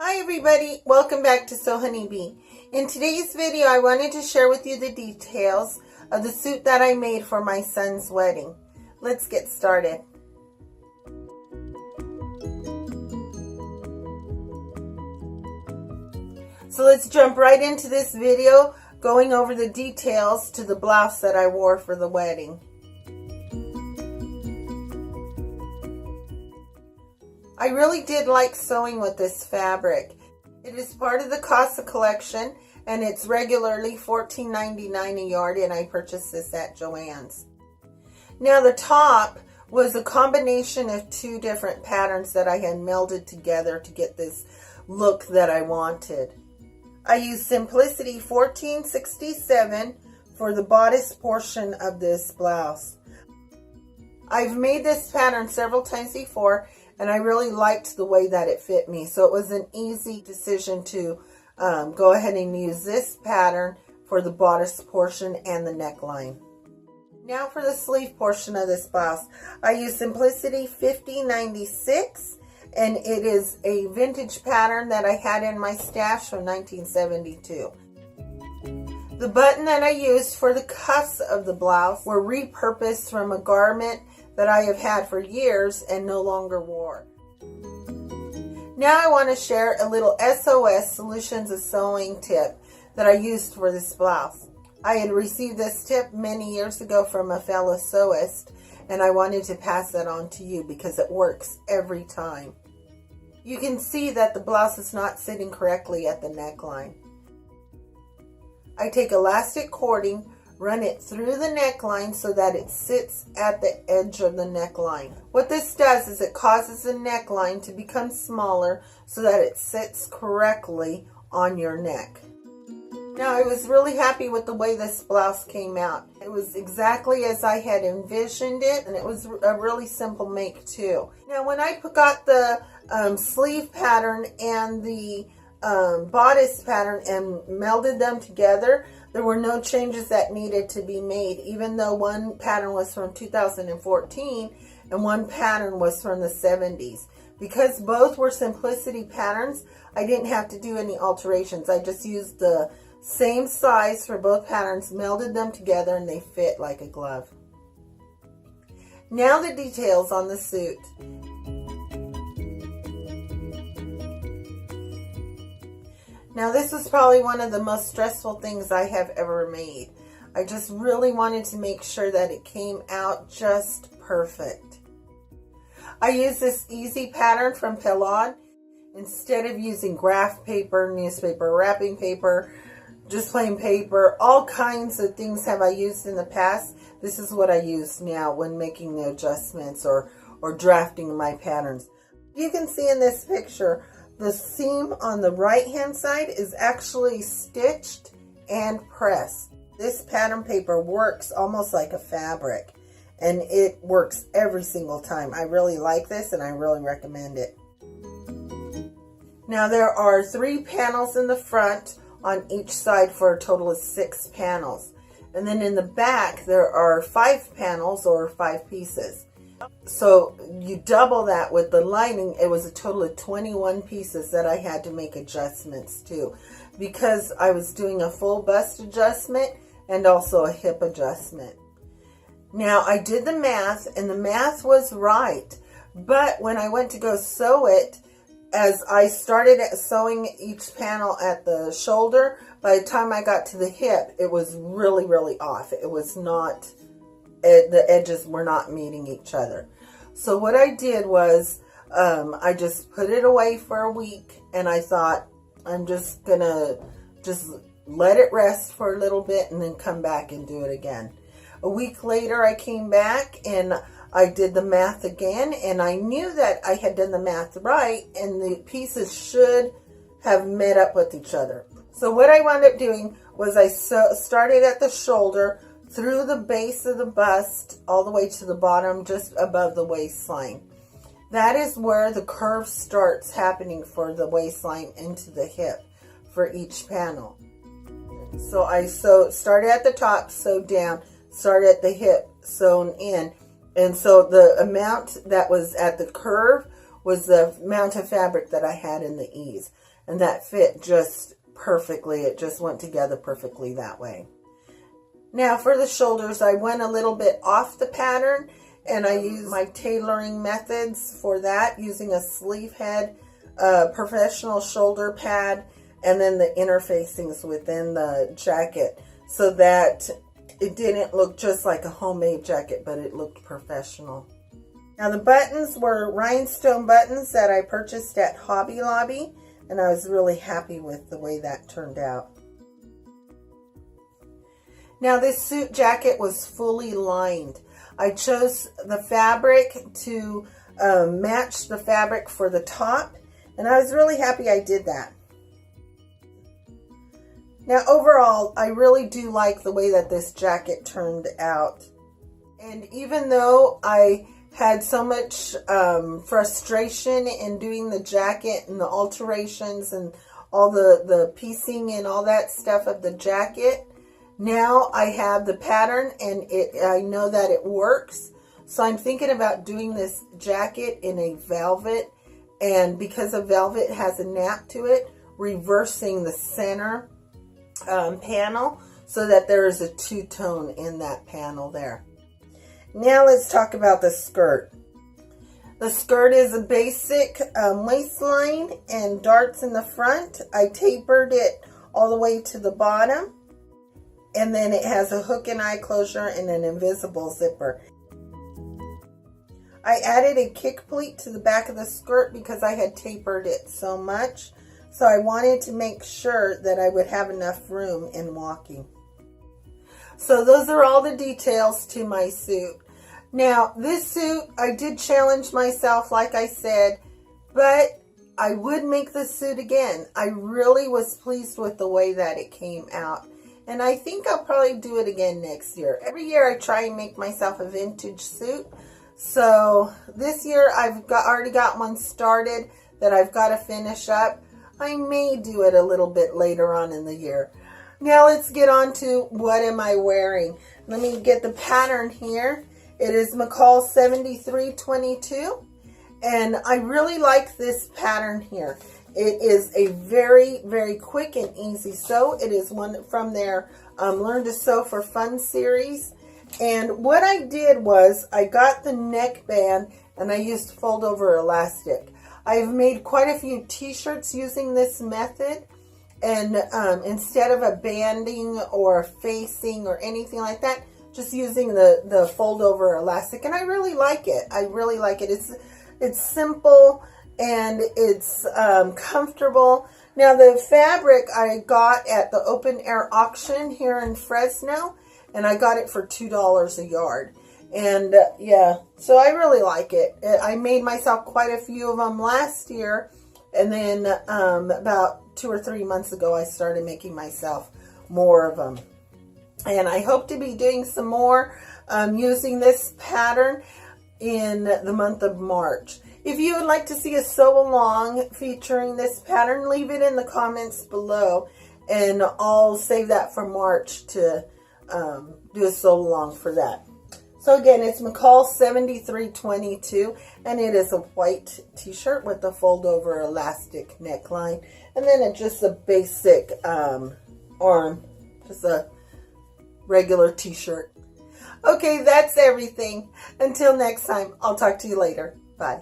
Hi everybody, welcome back to HoneyBea. In today's video I wanted to share with you the details of the suit that I made for my son's wedding. Let's get started. So let's jump right into this video going over the details to the blouse that I wore for the wedding. I really did like sewing with this fabric. It is part of the Casa collection and it's regularly $14.99 a yard, and I purchased this at Joann's. Now the top was a combination of two different patterns that I had melded together to get this look that I wanted. I used Simplicity 1467 for the bodice portion of this blouse. I've made this pattern several times before and I really liked the way that it fit me, so it was an easy decision to go ahead and use this pattern for the bodice portion and the neckline. Now for the sleeve portion of this blouse, I use Simplicity 5096, and it is a vintage pattern that I had in my stash from 1972. The button that I used for the cuffs of the blouse were repurposed from a garment that I have had for years and no longer wore. Now I want to share a little SOS Solutions of Sewing tip that I used for this blouse. I had received this tip many years ago from a fellow sewist, and I wanted to pass that on to you because it works every time. You can see that the blouse is not sitting correctly at the neckline. I take elastic cording, run it through the neckline so that it sits at the edge of the neckline. What this does is it causes the neckline to become smaller so that it sits correctly on your neck. Now I was really happy with the way this blouse came out. It was exactly as I had envisioned it, and it was a really simple make too. Now when I got the sleeve pattern and the bodice pattern and melded them together, there were no changes that needed to be made, even though one pattern was from 2014 and one pattern was from the 70s. Because both were Simplicity patterns, I didn't have to do any alterations. I just used the same size for both patterns, melded them together, and they fit like a glove. Now the details on the suit. Now this was probably one of the most stressful things I have ever made. I just really wanted to make sure that it came out just perfect. I used this easy pattern from Pelon. Instead of using graph paper, newspaper, wrapping paper, just plain paper, all kinds of things have I used in the past. This is what I use now when making the adjustments or drafting my patterns. You can see in this picture, the seam on the right hand side is actually stitched and pressed. This pattern paper works almost like a fabric, and it works every single time. I really like this and I really recommend it. Now there are 3 panels in the front on each side for a total of 6 panels. And then in the back there are 5 panels or 5 pieces. So you double that with the lining. It was a total of 21 pieces that I had to make adjustments to, because I was doing a full bust adjustment and also a hip adjustment. Now I did the math and the math was right, but when I went to go sew it, as I started sewing each panel at the shoulder, by the time I got to the hip, it was really, really off. It was not, the edges were not meeting each other. So what I did was I just put it away for a week, and I thought I'm just gonna let it rest for a little bit and then come back and do it again. A week later I came back and I did the math again, and I knew that I had done the math right and the pieces should have met up with each other. So what I wound up doing was I started at the shoulder, through the base of the bust all the way to the bottom, just above the waistline. That is where the curve starts happening for the waistline into the hip for each panel. So I started at the top, sewed down, started at the hip, sewn in, and so the amount that was at the curve was the amount of fabric that I had in the ease. And that fit just perfectly. It just went together perfectly that way. Now for the shoulders, I went a little bit off the pattern, and I used my tailoring methods for that, using a sleeve head, professional shoulder pad, and then the interfacings within the jacket, so that it didn't look just like a homemade jacket, but it looked professional. Now the buttons were rhinestone buttons that I purchased at Hobby Lobby, and I was really happy with the way that turned out. Now this suit jacket was fully lined. I chose the fabric to match the fabric for the top, and I was really happy I did that. Now overall, I really do like the way that this jacket turned out. And even though I had so much frustration in doing the jacket and the alterations and all the piecing and all that stuff of the jacket, now I have the pattern, and I know that it works. So I'm thinking about doing this jacket in a velvet, and because a velvet has a nap to it, reversing the center panel so that there is a two-tone in that panel there. Now let's talk about the skirt. The skirt is a basic waistline and darts in the front. I tapered it all the way to the bottom, and then it has a hook and eye closure and an invisible zipper. I added a kick pleat to the back of the skirt because I had tapered it so much. So I wanted to make sure that I would have enough room in walking. So those are all the details to my suit. Now this suit, I did challenge myself, like I said, but I would make the suit again. I really was pleased with the way that it came out. And I think I'll probably do it again next year. Every year I try and make myself a vintage suit. So this year I've already got one started that I've got to finish up. I may do it a little bit later on in the year. Now let's get on to what am I wearing. Let me get the pattern here. It is McCall 7322. And I really like this pattern here. It is a very, very quick and easy sew. It is one from their Learn to Sew for Fun series. And what I did was I got the neckband and I used fold over elastic. I've made quite a few t-shirts using this method. And instead of a banding or facing or anything like that, just using the fold over elastic. And I really like it. I really like it. It's simple and it's comfortable. Now the fabric I got at the open air auction here in Fresno, and I got it for $2 a yard. And yeah, so I really like it. I made myself quite a few of them last year, and then about 2 or 3 months ago I started making myself more of them. And I hope to be doing some more using this pattern in the month of March. If you would like to see a sew along featuring this pattern, leave it in the comments below, and I'll save that for March to do a sew along for that. So again, it's McCall 7322, and it is a white t-shirt with a fold over elastic neckline, and then it's just a basic arm, just a regular t-shirt. Okay, that's everything. Until next time, I'll talk to you later. Bye.